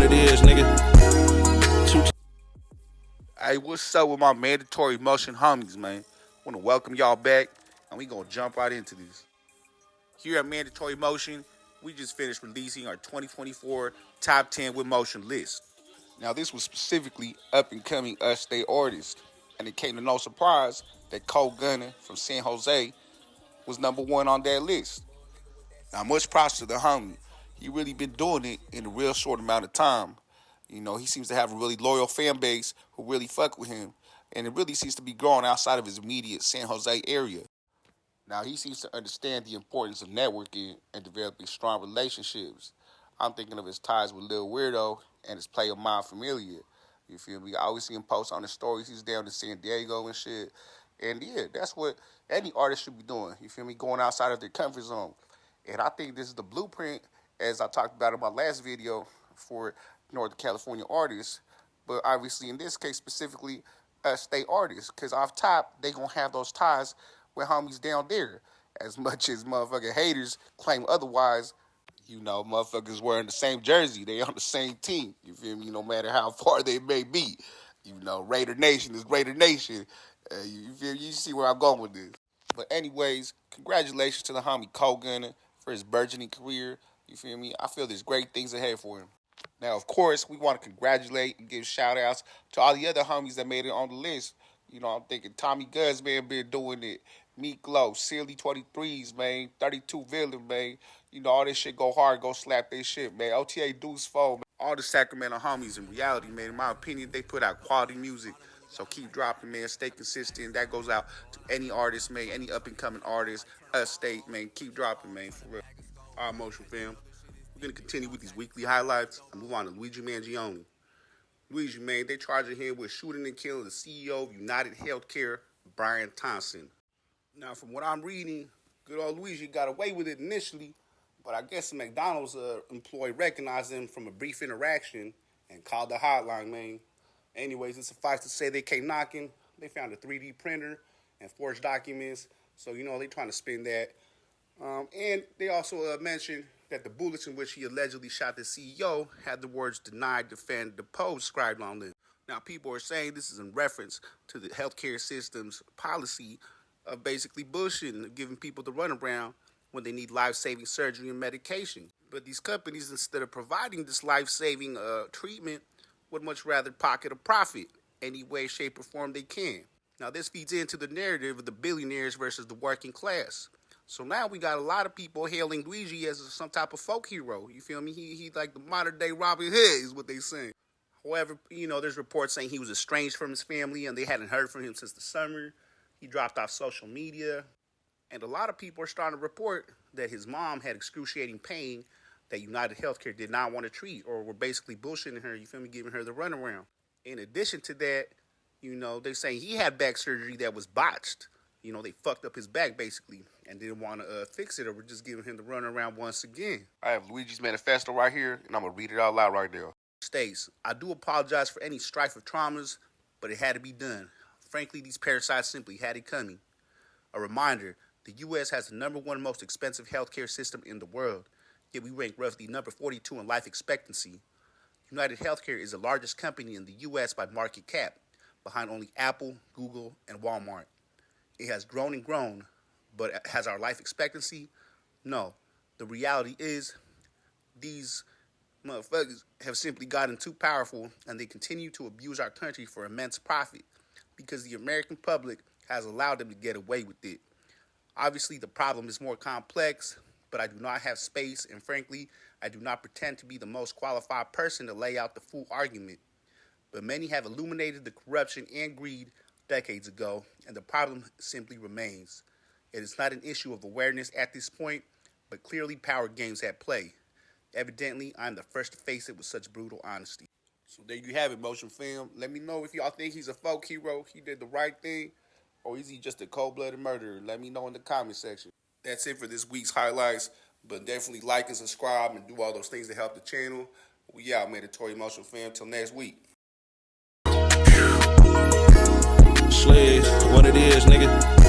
what it is, nigga. Hey, what's up with my mandatory motion homies, man? Want to welcome y'all back, and we gonna jump right into this. Here at Mandatory Motion, we just finished releasing our 2024 Top 10 with Motion list. Now, this was specifically up-and-coming us-state artists, and it came to no surprise that KoldGunna from San Jose was #1 on that list. Now, much props to the homie. He really been doing it in a real short amount of time. You know, he seems to have a really loyal fan base who really fuck with him. And it really seems to be growing outside of his immediate San Jose area. Now, he seems to understand the importance of networking and developing strong relationships. I'm thinking of his ties with Lil Weirdo and his play of My Familia. You feel me? I always see him post on his stories. He's down in San Diego and shit. And yeah, that's what any artist should be doing. You feel me? Going outside of their comfort zone. And I think this is the blueprint, as I talked about in my last video, for Northern California artists. But obviously, in this case, specifically, state artists. Because off top, they going to have those ties with homies down there. As much as motherfucking haters claim otherwise, you know, motherfuckers wearing the same jersey. They on the same team. You feel me? No matter how far they may be. You know, Raider Nation is Raider Nation. You feel me? You see where I'm going with this. But anyways, congratulations to the homie KoldGunna for his burgeoning career. You feel me? I feel there's great things ahead for him. Now, of course, we want to congratulate and give shout-outs to all the other homies that made it on the list. You know, I'm thinking Tommy Guns, man, been doing it. Meek Low, Silly 23s, man. 32 Villain, man. You know, all this shit go hard, go slap this shit, man. OTA Deuce 4, man. All the Sacramento homies in reality, man. In my opinion, they put out quality music. So keep dropping, man. Stay consistent. That goes out to any artist, man. Any up-and-coming artist, state, man. Keep dropping, man, for real. All right, Motion fam. We're going to continue with these weekly highlights and move on to Luigi Mangione. Luigi, man, they charging him with shooting and killing the CEO of United Healthcare, Brian Thompson. Now, from what I'm reading, good old Luigi got away with it initially, but I guess the McDonald's employee recognized him from a brief interaction and called the hotline, man. Anyways, it suffice to say they came knocking. They found a 3D printer and forged documents, so, you know, they trying to spin that. And they also mentioned that the bullets in which he allegedly shot the CEO had the words deny, defend, depose scribed on them. Now, people are saying this is in reference to the healthcare system's policy of basically bullshitting, giving people the runaround when they need life-saving surgery and medication. But these companies, instead of providing this life-saving treatment, would much rather pocket a profit any way, shape, or form they can. Now, this feeds into the narrative of the billionaires versus the working class. So now we got a lot of people hailing Luigi as some type of folk hero. You feel me? He like the modern day Robin Hood is what they saying. However, you know, there's reports saying he was estranged from his family and they hadn't heard from him since the summer. He dropped off social media. And a lot of people are starting to report that his mom had excruciating pain that United Healthcare did not want to treat or were basically bullshitting her, you feel me, giving her the runaround. In addition to that, you know, they're saying he had back surgery that was botched. You know, they fucked up his back, basically, and didn't want to fix it, or were just giving him the runaround once again. I have Luigi's manifesto right here, and I'm going to read it out loud right now. States, I do apologize for any strife of traumas, but it had to be done. Frankly, these parasites simply had it coming. A reminder, the U.S. has the #1 most expensive healthcare system in the world, yet we rank roughly number 42 in life expectancy. United Healthcare is the largest company in the U.S. by market cap, behind only Apple, Google, and Walmart. It has grown and grown, but has our life expectancy? No. The reality is these motherfuckers have simply gotten too powerful, and they continue to abuse our country for immense profit because the American public has allowed them to get away with it. Obviously, the problem is more complex, but I do not have space, and frankly, I do not pretend to be the most qualified person to lay out the full argument. But many have illuminated the corruption and greed decades ago, and the problem simply remains. It is not an issue of awareness at this point, but clearly power games at play. Evidently, I'm the first to face it with such brutal honesty. So there you have it, Motion fam. Let me know if y'all think he's a folk hero, he did the right thing, or is he just a cold-blooded murderer? Let me know in the comment section. That's it for this week's highlights, but definitely like and subscribe and do all those things to help the channel. We out, Mandatory Motion fam. Till next week. Sled, what it is, nigga.